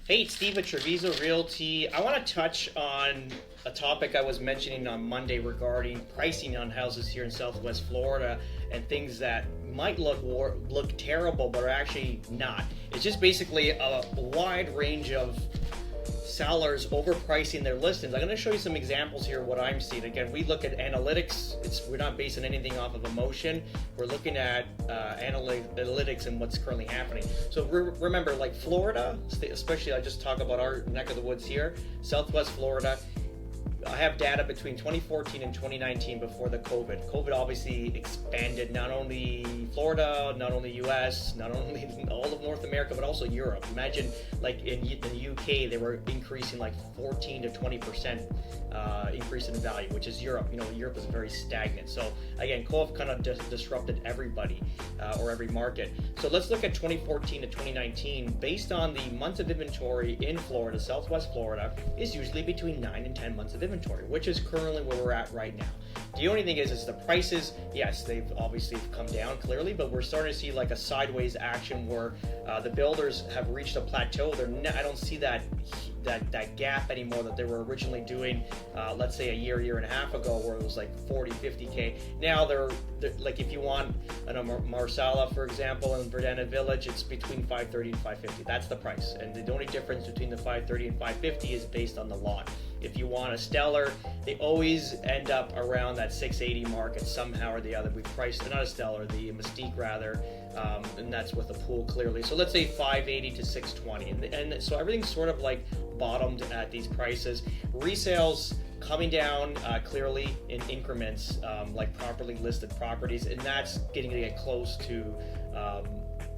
Hey, it's Steve at Treviso Realty. I want to touch on a topic I was mentioning on Monday regarding pricing on houses here in Southwest Florida and things that might look terrible but are actually not. It's just basically a wide range of sellers overpricing their listings. I'm going to show you some examples here of what I'm seeing. Again, we look at analytics. We're not basing anything off of emotion. We're looking at analytics and what's currently happening. So remember, like Florida, especially I just talk about our neck of the woods here, Southwest Florida. I have data between 2014 and 2019 before the COVID. COVID obviously expanded not only Florida, not only US, not only all of North America, but also Europe. Imagine like in the UK, they were increasing like 14 to 20% increase in value, which is Europe. You know, Europe is very stagnant. So again, COVID kind of disrupted everybody or every market. So let's look at 2014 to 2019. Based on the months of inventory in Florida, Southwest Florida is usually between 9 and 10 months of inventory, which is currently where we're at right now. The only thing is the prices, yes, they've obviously come down clearly, but we're starting to see like a sideways action where the builders have reached a plateau. I don't see that gap anymore that they were originally doing, let's say a year and a half ago, where it was like 40, 50K. Now they're like, if you want a Marsala, for example, in Verdana Village, it's between 530 and 550. That's the price. And the only difference between the 530 and 550 is based on the lot. If you want a stellar, they always end up around that 680 market somehow or the other. We've priced, not a stellar, the Mystique rather, and that's with a pool clearly. So let's say 580 to 620. And so everything's sort of like bottomed at these prices. Resales coming down clearly in increments, like properly listed properties, and that's getting to get close to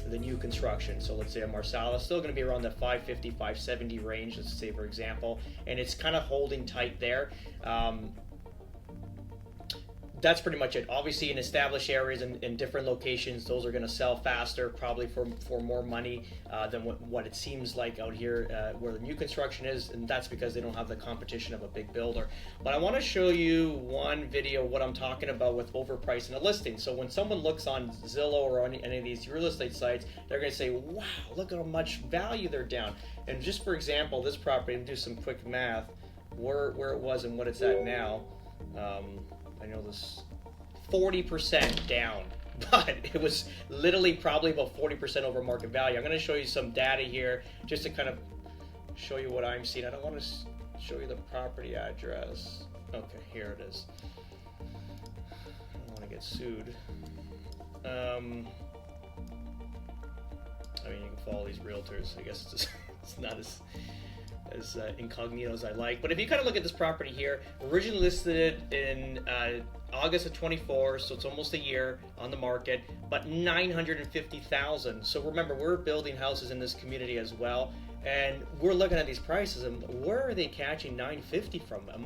the new construction. So let's say a Marsala is still going to be around the 550, 570 range, let's say for example, and it's kind of holding tight there. That's pretty much it. Obviously in established areas and in different locations, those are going to sell faster, probably for more money than what it seems like out here where the new construction is, and that's because they don't have the competition of a big builder. But I want to show you one video what I'm talking about with overpricing a listing. So when someone looks on Zillow or on any of these real estate sites, they're going to say, wow, look at how much value they're down. And just for example, this property, and do some quick math, where it was and what it's at now. I know this 40% down, but it was literally probably about 40% over market value. I'm going to show you some data here just to kind of show you what I'm seeing. I don't want to show you the property address. Okay, here it is. I don't want to get sued. I mean, you can follow these realtors. I guess it's not as incognito as I like. But if you kind of look at this property here, originally listed in August of 24, so it's almost a year on the market, but $950,000. So remember, we're building houses in this community as well, and we're looking at these prices, and where are they catching $950 from? Have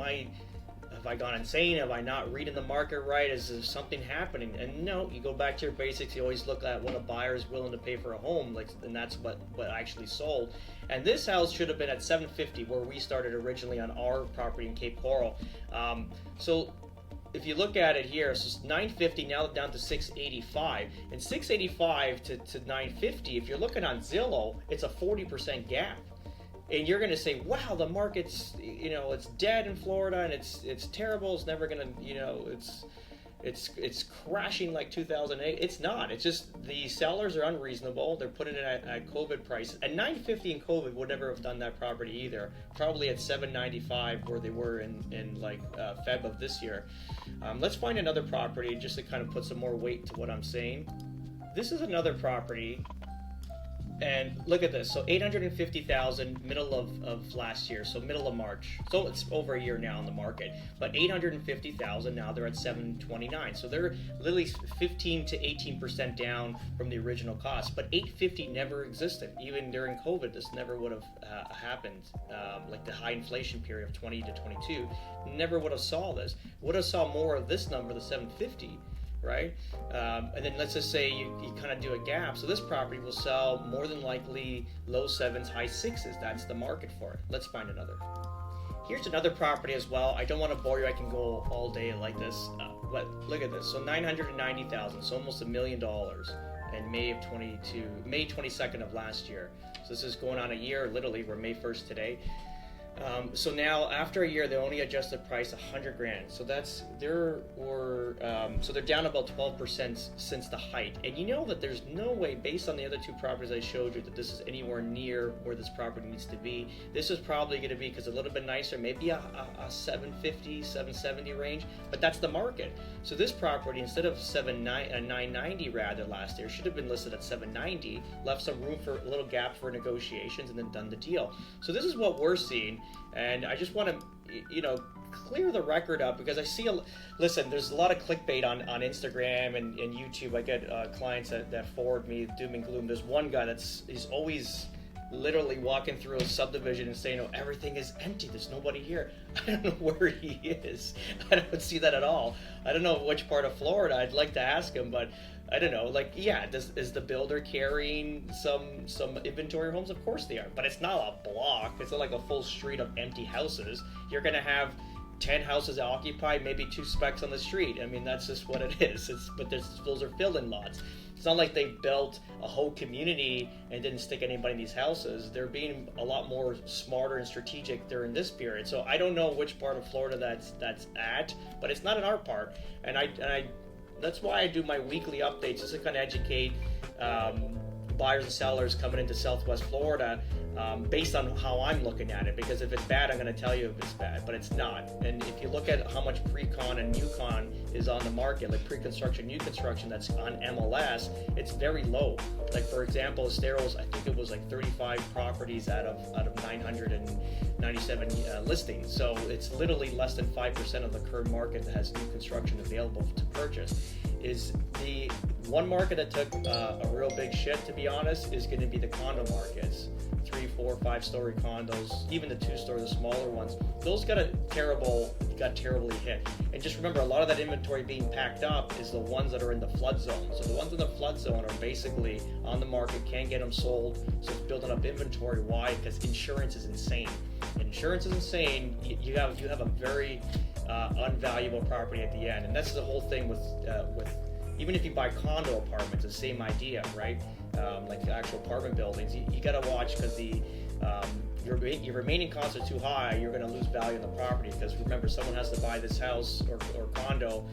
I gone insane? Have I not reading the market right? Is there something happening? And no, you go back to your basics. You always look at what a buyer is willing to pay for a home, and that's what actually sold. And this house should have been at $750, where we started originally on our property in Cape Coral. So if you look at it here, so it's $950 now down to $685, and $685 to $950. If you're looking on Zillow, it's a 40% gap. And you're going to say, wow, the market's, it's dead in Florida, and it's terrible. It's never going to, it's crashing like 2008. It's not. It's just the sellers are unreasonable. They're putting it at COVID prices. And $950 in COVID would never have done that property either. Probably at $795 where they were in like Feb of this year. Let's find another property just to kind of put some more weight to what I'm saying. This is another property. And look at this, so $850,000 middle of last year, so middle of March. So it's over a year now on the market, but $850,000 now they're at $729. So they're literally 15 to 18% down from the original cost. But $850 never existed, even during COVID. This never would have happened. Like the high inflation period of 20 to 22, never would have saw this. Would have saw more of this number, the 750. Right? And then let's just say you kind of do a gap. So this property will sell more than likely low 7s, high 6s. That's the market for it. Let's find another. Here's another property as well. I don't want to bore you. I can go all day like this. But look at this. So $990,000. So almost $1 million in May 22, May 22nd of last year. So this is going on a year, literally, we're May 1st today. So now after a year, they only adjusted price 100 grand. So so they're down about 12% since the height. And you know that there's no way, based on the other two properties I showed you, that this is anywhere near where this property needs to be. This is probably going to be, because a little bit nicer, maybe a 750, 770 range, but that's the market. So this property, instead of 990 rather last year, should have been listed at 790, left some room for a little gap for negotiations, and then done the deal. So this is what we're seeing. And I just want to, clear the record up, because I see listen, there's a lot of clickbait on Instagram and YouTube. I get clients that forward me doom and gloom. There's one guy he's always literally walking through a subdivision and saying, "Oh, everything is empty. There's nobody here." I don't know where he is. I don't see that at all. I don't know which part of Florida. I'd like to ask him, but I don't know. Like, yeah, is the builder carrying some inventory homes? Of course they are, but it's not a block. It's not like a full street of empty houses. You're gonna have 10 houses occupied, maybe 2 specs on the street. I mean, that's just what it is. But those are fill-in lots. It's not like they built a whole community and didn't stick anybody in these houses. They're being a lot more smarter and strategic during this period. So I don't know which part of Florida that's at, but it's not in our part. And I that's why I do my weekly updates, just to kind of educate buyers and sellers coming into Southwest Florida, based on how I'm looking at it. Because if it's bad, I'm going to tell you if it's bad, but it's not. And if you look at how much pre-con and new-con is on the market, like pre-construction, new construction, that's on MLS, it's very low. Like, for example, Esteros, I think it was like 35 properties out of 997 listings. So it's literally less than 5% of the current market that has new construction available to purchase. Is the one market that took a real big shit, to be honest, is going to be the condo markets. 3, 4, 5-story condos, even the 2-story, the smaller ones. Those got terribly hit. And just remember, a lot of that inventory being packed up is the ones that are in the flood zone. So the ones in the flood zone are basically on the market, can't get them sold, so it's building up inventory. Why? Because insurance is insane. Insurance is insane. You have a very unvaluable property at the end, and that's the whole thing with even if you buy condo apartments, it's the same idea, right? Like actual apartment buildings, you got to watch, because your remaining costs are too high. You're going to lose value in the property, because remember, someone has to buy this house or condo,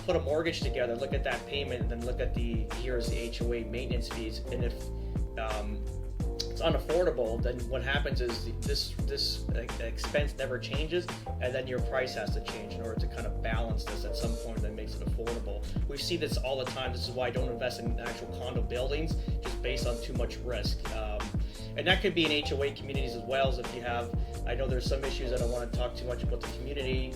put a mortgage together, look at that payment, and then look at here's the HOA maintenance fees. And if it's unaffordable, then what happens is this expense never changes, and then your price has to change in order to kind of balance this at some point that makes it affordable. We see this all the time. This is why I don't invest in actual condo buildings, just based on too much risk. And that could be in HOA communities as well. As if you have, I know there's some issues, I don't want to talk too much about the community,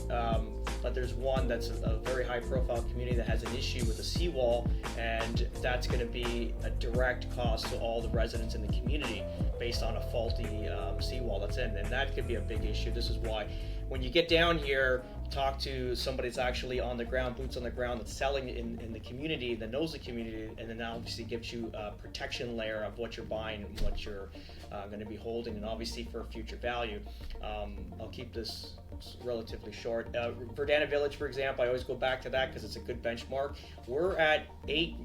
but there's one that's a very high profile community that has an issue with a seawall, and that's going to be a direct cost to all the residents in the community based on a faulty seawall that's in, and that could be a big issue. This is why when you get down here, talk to somebody that's actually on the ground, boots on the ground, that's selling in the community, that knows the community, and then obviously gives you a protection layer of what you're buying and what you're going to be holding, and obviously for future value. I'll keep this relatively short. Verdana Village, for example, I always go back to that because it's a good benchmark. We're at 8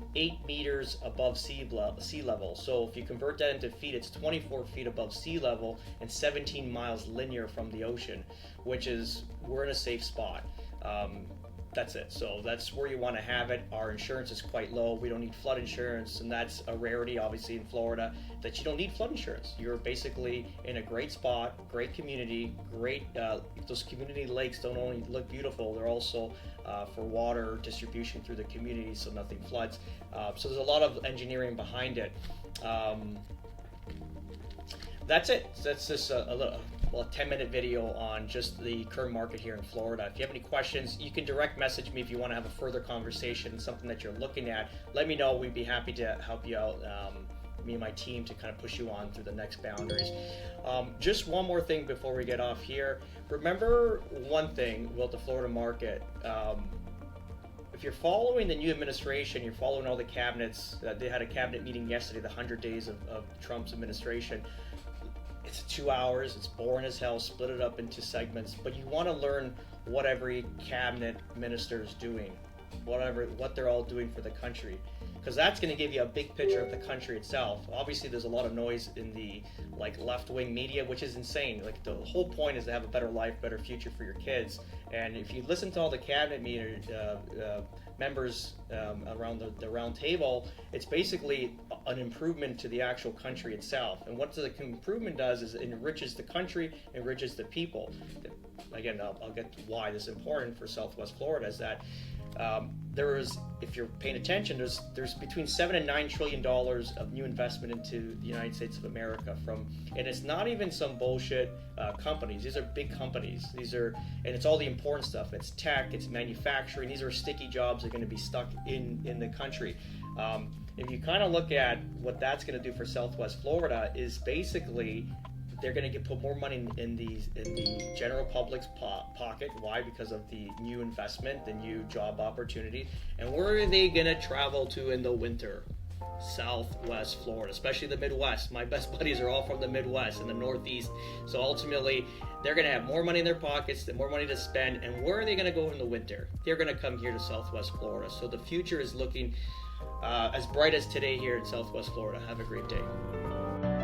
meters above sea level. So if you convert that into feet, it's 24 feet above sea level and 17 miles linear from the ocean, which is, we're in a safe spot. That's it. So that's where you want to have it. Our insurance is quite low. We don't need flood insurance, and that's a rarity, obviously, in Florida, that you don't need flood insurance. You're basically in a great spot, great community, great. Those community lakes don't only look beautiful, they're also for water distribution through the community, so nothing floods. So there's a lot of engineering behind it. That's it. That's just a 10-minute video on just the current market here in Florida. If you have any questions, you can direct message me if you want to have a further conversation, something that you're looking at. Let me know. We'd be happy to help you out, me and my team, to kind of push you on through the next boundaries. Just one more thing before we get off here. Remember one thing about the Florida market. If you're following the new administration, you're following all the cabinets. They had a cabinet meeting yesterday, the 100 days of Trump's administration. It's 2 hours, it's boring as hell, split it up into segments, but you want to learn what every cabinet minister is doing, what they're all doing for the country. because that's going to give you a big picture of the country itself. Obviously, there's a lot of noise in the left-wing media, which is insane. Like, the whole point is to have a better life, better future for your kids. And if you listen to all the cabinet members around the round table, it's basically an improvement to the actual country itself. And what the improvement does is it enriches the country, enriches the people. Again, I'll get to why this is important for Southwest Florida, is that there is, if you're paying attention, there's between $7 and $9 trillion of new investment into the United States of America and it's not even some bullshit companies. These are big companies. And it's all the important stuff. It's tech, it's manufacturing. These are sticky jobs that are going to be stuck in the country. If you kind of look at what that's going to do for Southwest Florida, is basically they're going to put more money in the general public's pocket. Why? Because of the new investment, the new job opportunity. And where are they going to travel to in the winter? Southwest Florida, especially the Midwest. My best buddies are all from the Midwest and the Northeast. So ultimately, they're going to have more money in their pockets, more money to spend. And where are they going to go in the winter? They're going to come here to Southwest Florida. So the future is looking as bright as today here in Southwest Florida. Have a great day.